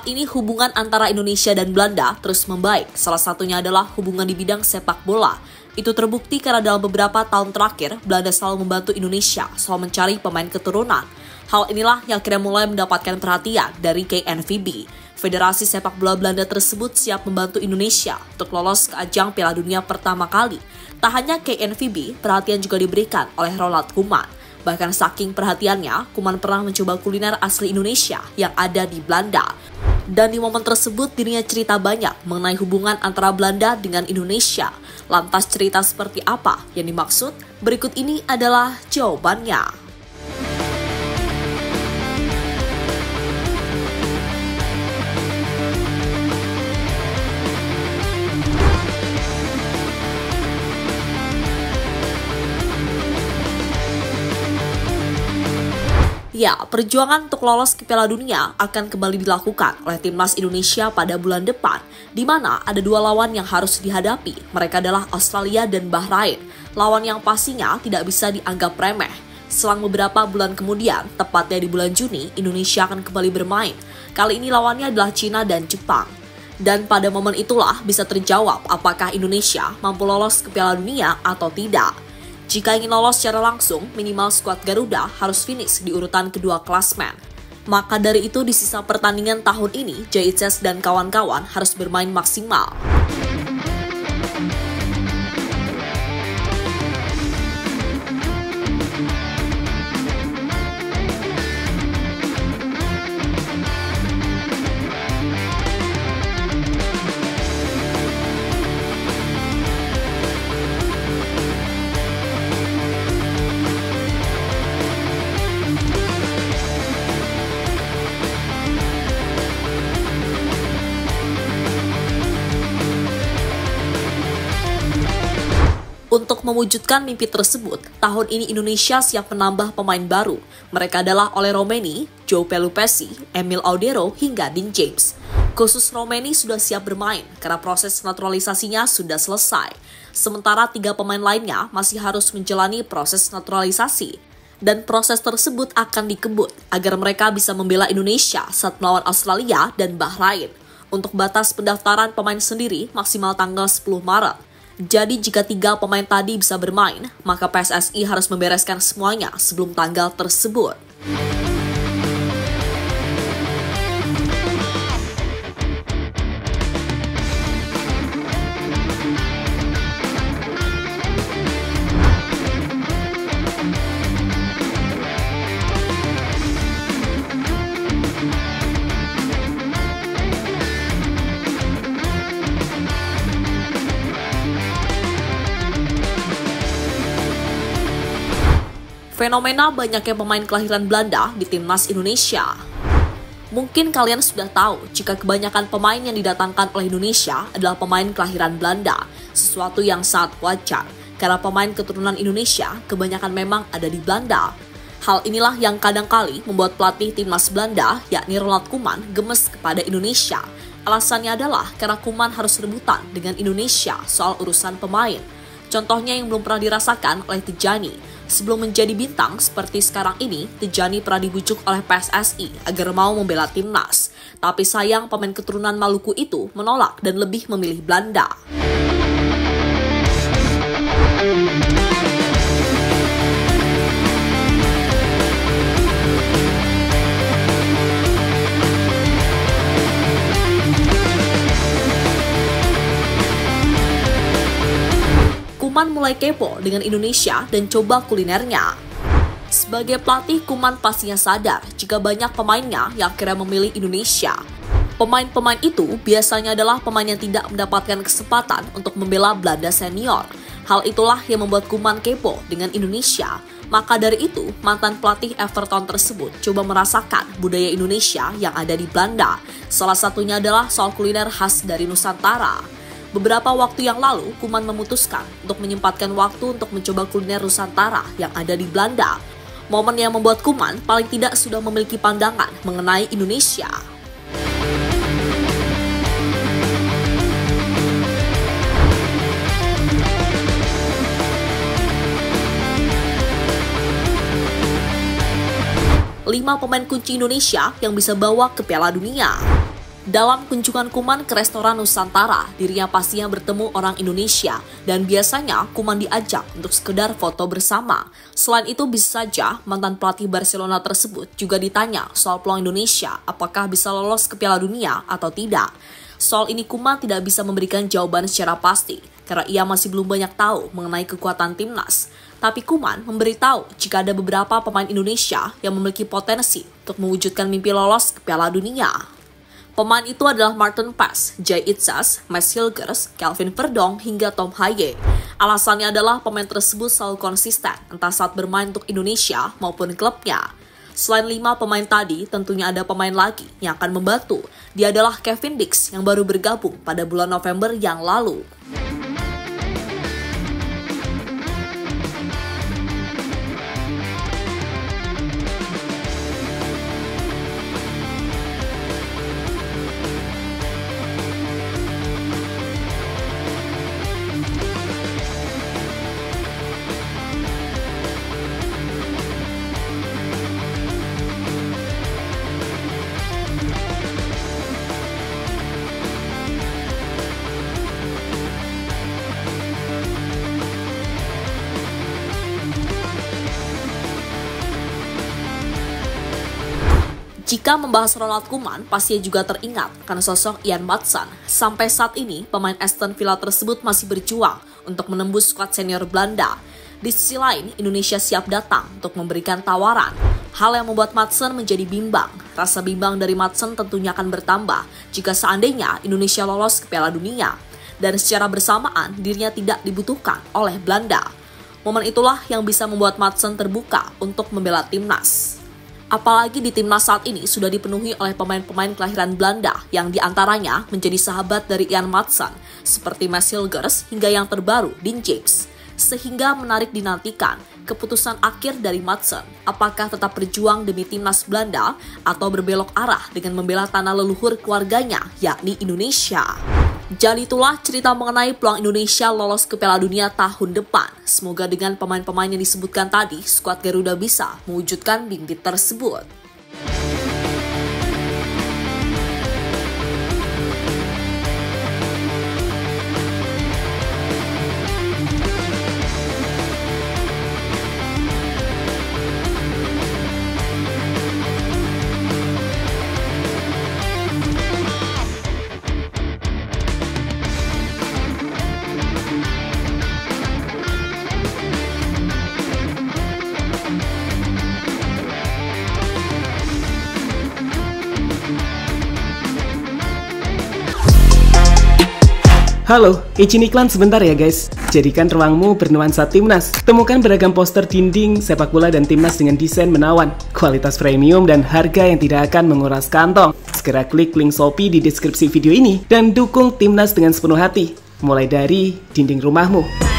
Saat ini hubungan antara Indonesia dan Belanda terus membaik. Salah satunya adalah hubungan di bidang sepak bola. Itu terbukti karena dalam beberapa tahun terakhir, Belanda selalu membantu Indonesia soal mencari pemain keturunan. Hal inilah yang akhirnya mulai mendapatkan perhatian dari KNVB. Federasi sepak bola Belanda tersebut siap membantu Indonesia untuk lolos ke ajang Piala Dunia pertama kali. Tak hanya KNVB, perhatian juga diberikan oleh Ronald Koeman. Bahkan saking perhatiannya, Koeman pernah mencoba kuliner asli Indonesia yang ada di Belanda. Dan di momen tersebut dirinya cerita banyak mengenai hubungan antara Belanda dengan Indonesia. Lantas cerita seperti apa yang dimaksud? Berikut ini adalah jawabannya. Ya, perjuangan untuk lolos ke Piala Dunia akan kembali dilakukan oleh timnas Indonesia pada bulan depan, di mana ada dua lawan yang harus dihadapi. Mereka adalah Australia dan Bahrain, lawan yang pastinya tidak bisa dianggap remeh. Selang beberapa bulan kemudian, tepatnya di bulan Juni, Indonesia akan kembali bermain. Kali ini lawannya adalah Cina dan Jepang. Dan pada momen itulah bisa terjawab apakah Indonesia mampu lolos ke Piala Dunia atau tidak. Jika ingin lolos secara langsung, minimal skuad Garuda harus finish di urutan kedua klasmen. Maka dari itu di sisa pertandingan tahun ini, JHS dan kawan-kawan harus bermain maksimal. Untuk mewujudkan mimpi tersebut, tahun ini Indonesia siap menambah pemain baru. Mereka adalah Ole Romeni, Joe Pelupesi, Emil Audero, hingga Dean James. Khusus Romeni sudah siap bermain karena proses naturalisasinya sudah selesai. Sementara 3 pemain lainnya masih harus menjalani proses naturalisasi. Dan proses tersebut akan dikebut agar mereka bisa membela Indonesia saat melawan Australia dan Bahrain. Untuk batas pendaftaran pemain sendiri maksimal tanggal 10 Maret. Jadi jika 3 pemain tadi bisa bermain, maka PSSI harus membereskan semuanya sebelum tanggal tersebut. Fenomena banyaknya pemain kelahiran Belanda di timnas Indonesia. Mungkin kalian sudah tahu jika kebanyakan pemain yang didatangkan oleh Indonesia adalah pemain kelahiran Belanda, sesuatu yang sangat wajar karena pemain keturunan Indonesia kebanyakan memang ada di Belanda. Hal inilah yang kadang kali membuat pelatih timnas Belanda, yakni Ronald Koeman, gemes kepada Indonesia. Alasannya adalah karena Koeman harus rebutan dengan Indonesia soal urusan pemain. Contohnya yang belum pernah dirasakan oleh Tijani. Sebelum menjadi bintang seperti sekarang ini, Tijani pernah dibujuk oleh PSSI agar mau membela timnas. Tapi sayang pemain keturunan Maluku itu menolak dan lebih memilih Belanda. Koeman mulai kepo dengan Indonesia dan coba kulinernya. Sebagai pelatih, Koeman pastinya sadar jika banyak pemainnya yang akhirnya memilih Indonesia. Pemain-pemain itu biasanya adalah pemain yang tidak mendapatkan kesempatan untuk membela Belanda senior. Hal itulah yang membuat Koeman kepo dengan Indonesia. Maka dari itu, mantan pelatih Everton tersebut coba merasakan budaya Indonesia yang ada di Belanda. Salah satunya adalah soal kuliner khas dari Nusantara. Beberapa waktu yang lalu, Koeman memutuskan untuk menyempatkan waktu untuk mencoba kuliner Nusantara yang ada di Belanda. Momen yang membuat Koeman paling tidak sudah memiliki pandangan mengenai Indonesia. Lima pemain kunci Indonesia yang bisa bawa ke Piala Dunia. Dalam kunjungan Kuman ke restoran Nusantara, dirinya pastinya bertemu orang Indonesia dan biasanya Kuman diajak untuk sekedar foto bersama. Selain itu bisa saja mantan pelatih Barcelona tersebut juga ditanya soal peluang Indonesia apakah bisa lolos ke Piala Dunia atau tidak. Soal ini Kuman tidak bisa memberikan jawaban secara pasti karena ia masih belum banyak tahu mengenai kekuatan timnas. Tapi Kuman memberitahu jika ada beberapa pemain Indonesia yang memiliki potensi untuk mewujudkan mimpi lolos ke Piala Dunia. Pemain itu adalah Maarten Paes, Jay Itzas, Mads Hilgers, Kelvin Verdonk, hingga Tom Haaien. Alasannya adalah pemain tersebut selalu konsisten, entah saat bermain untuk Indonesia maupun klubnya. Selain 5 pemain tadi, tentunya ada pemain lagi yang akan membantu. Dia adalah Kevin Dix yang baru bergabung pada bulan November yang lalu. Jika membahas Ronald Koeman, pasti juga teringat karena sosok Ian Maatsen. Sampai saat ini, pemain Aston Villa tersebut masih berjuang untuk menembus skuad senior Belanda. Di sisi lain, Indonesia siap datang untuk memberikan tawaran. Hal yang membuat Maatsen menjadi bimbang. Rasa bimbang dari Maatsen tentunya akan bertambah jika seandainya Indonesia lolos ke Piala Dunia. Dan secara bersamaan, dirinya tidak dibutuhkan oleh Belanda. Momen itulah yang bisa membuat Maatsen terbuka untuk membela timnas. Apalagi di timnas saat ini sudah dipenuhi oleh pemain-pemain kelahiran Belanda yang diantaranya menjadi sahabat dari Ian Maatsen seperti Mads Hilgers hingga yang terbaru Dean James. Sehingga menarik dinantikan keputusan akhir dari Maatsen apakah tetap berjuang demi timnas Belanda atau berbelok arah dengan membela tanah leluhur keluarganya yakni Indonesia. Jadi itulah cerita mengenai peluang Indonesia lolos ke Piala Dunia tahun depan. Semoga dengan pemain-pemain yang disebutkan tadi, skuad Garuda bisa mewujudkan mimpi tersebut. Halo, izin iklan sebentar ya guys. Jadikan ruangmu bernuansa timnas. Temukan beragam poster dinding, sepak bola dan timnas dengan desain menawan, kualitas premium dan harga yang tidak akan menguras kantong. Segera klik link Shopee di deskripsi video ini dan dukung timnas dengan sepenuh hati. Mulai dari dinding rumahmu.